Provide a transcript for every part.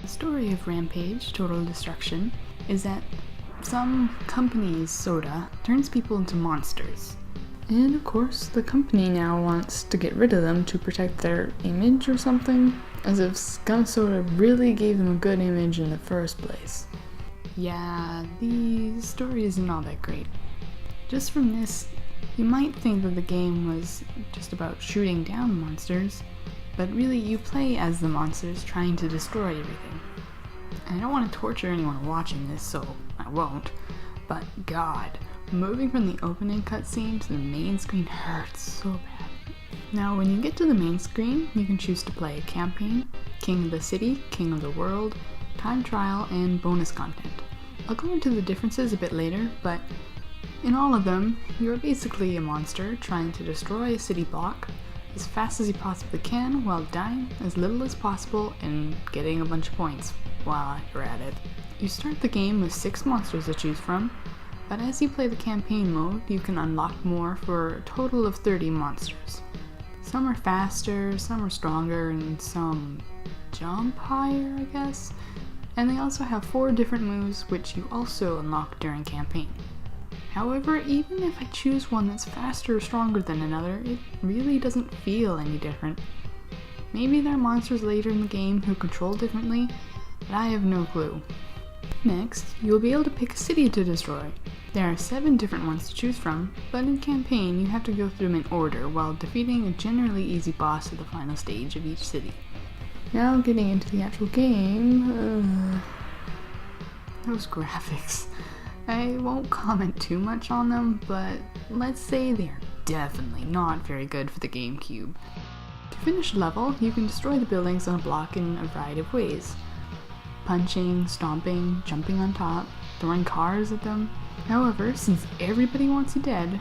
The story of Rampage, Total Destruction, is that some company's soda turns people into monsters. And of course, the company now wants to get rid of them to protect their image or something, as if Scum Soda really gave them a good image in the first place. Yeah, the story isn't all that great. Just from this, you might think that the game was just about shooting down monsters, but really you play as the monsters trying to destroy everything. And I don't want to torture anyone watching this, so I won't, but God, moving from the opening cutscene to the main screen hurts so bad. Now when you get to the main screen, you can choose to play Campaign, King of the City, King of the World, Time Trial, and bonus content. I'll go into the differences a bit later, but in all of them, you're basically a monster trying to destroy a city block as fast as you possibly can while dying as little as possible and getting a bunch of points while you're at it. You start the game with 6 monsters to choose from, but as you play the campaign mode, you can unlock more for a total of 30 monsters. Some are faster, some are stronger, and some jump higher, I guess. And they also have 4 different moves which you also unlock during campaign. However, even if I choose one that's faster or stronger than another, it really doesn't feel any different. Maybe there are monsters later in the game who control differently, but I have no clue. Next, you'll be able to pick a city to destroy. There are 7 different ones to choose from, but in campaign you have to go through them in order while defeating a generally easy boss at the final stage of each city. Now getting into the actual game, those graphics. I won't comment too much on them, but let's say they're definitely not very good for the GameCube. To finish a level, you can destroy the buildings on a block in a variety of ways. Punching, stomping, jumping on top, throwing cars at them. However, since everybody wants you dead,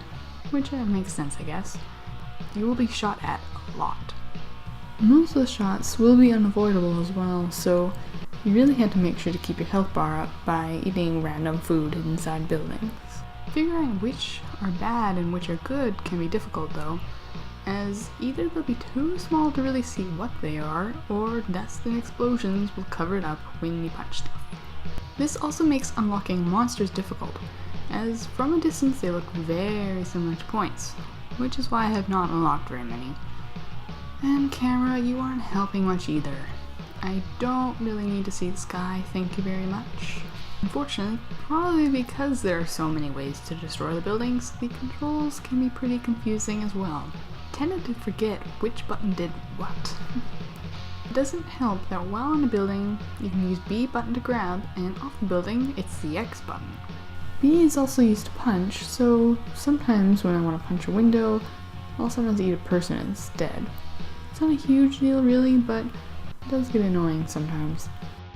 which makes sense I guess, you will be shot at a lot. Most of the shots will be unavoidable as well, so you really had to make sure to keep your health bar up by eating random food inside buildings. Figuring which are bad and which are good can be difficult though, as either they'll be too small to really see what they are, or dust and explosions will cover it up when you punch stuff. This also makes unlocking monsters difficult, as from a distance they look very similar to points, which is why I have not unlocked very many. And camera, you aren't helping much either. I don't really need to see the sky, thank you very much. Unfortunately, probably because there are so many ways to destroy the buildings, the controls can be pretty confusing as well. I tended to forget which button did what. It doesn't help that while on a building, you can use B button to grab, and off the building, it's the X button. B is also used to punch, so sometimes when I want to punch a window, I'll sometimes eat a person instead. It's not a huge deal really, but it does get annoying sometimes.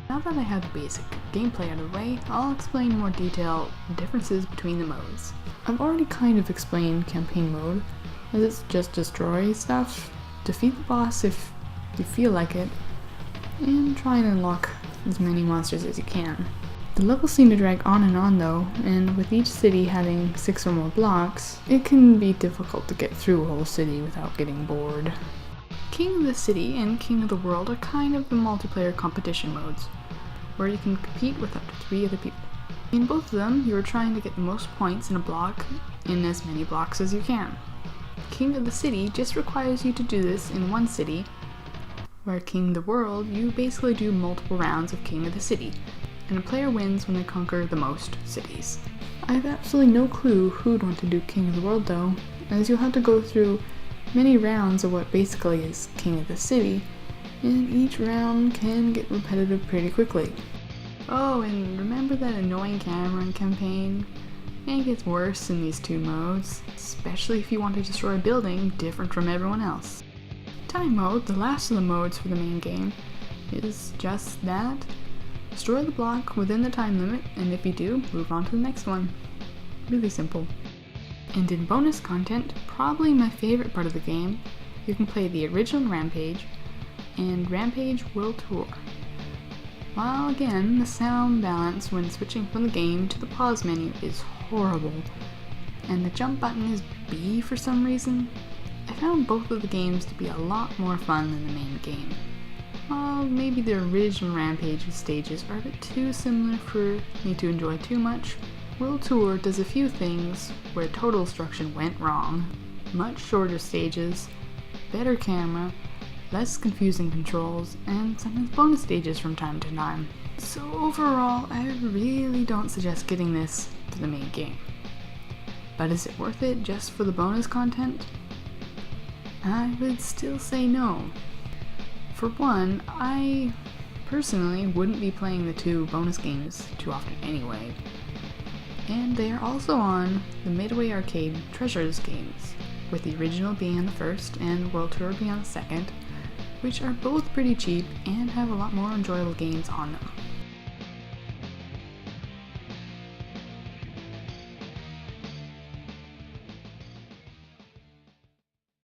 Now that I have the basic gameplay out of the way, I'll explain in more detail the differences between the modes. I've already kind of explained campaign mode, as it's just destroy stuff, defeat the boss if you feel like it, and try and unlock as many monsters as you can. The levels seem to drag on though, and with each city having 6 or more blocks, it can be difficult to get through a whole city without getting bored. King of the City and King of the World are kind of the multiplayer competition modes, where you can compete with up to 3 other people. In both of them, you are trying to get the most points in a block in as many blocks as you can. King of the City just requires you to do this in one city, where King of the World, you basically do multiple rounds of King of the City, and a player wins when they conquer the most cities. I have absolutely no clue who'd want to do King of the World though, as you'll have to go through many rounds of what basically is King of the City, and each round can get repetitive pretty quickly. Oh, and remember that annoying camera in campaign? It gets worse in these 2 modes, especially if you want to destroy a building different from everyone else. Time mode, the last of the modes for the main game, is just that. Destroy the block within the time limit, and if you do, move on to the next one. Really simple. And in bonus content, probably my favorite part of the game, you can play the original Rampage and Rampage World Tour. While again, the sound balance when switching from the game to the pause menu is horrible, and the jump button is B for some reason, I found both of the games to be a lot more fun than the main game. while maybe the original Rampage stages are a bit too similar for me to enjoy too much, World Tour does a few things where Total Destruction went wrong. Much shorter stages, better camera, less confusing controls, and sometimes bonus stages from time to time. So overall, I really don't suggest getting this for the main game. But is it worth it just for the bonus content? I would still say no. For one, I personally wouldn't be playing the two bonus games too often anyway. And they are also on the Midway Arcade Treasures games, with the original being on the first and World Tour being on the second, which are both pretty cheap and have a lot more enjoyable games on them.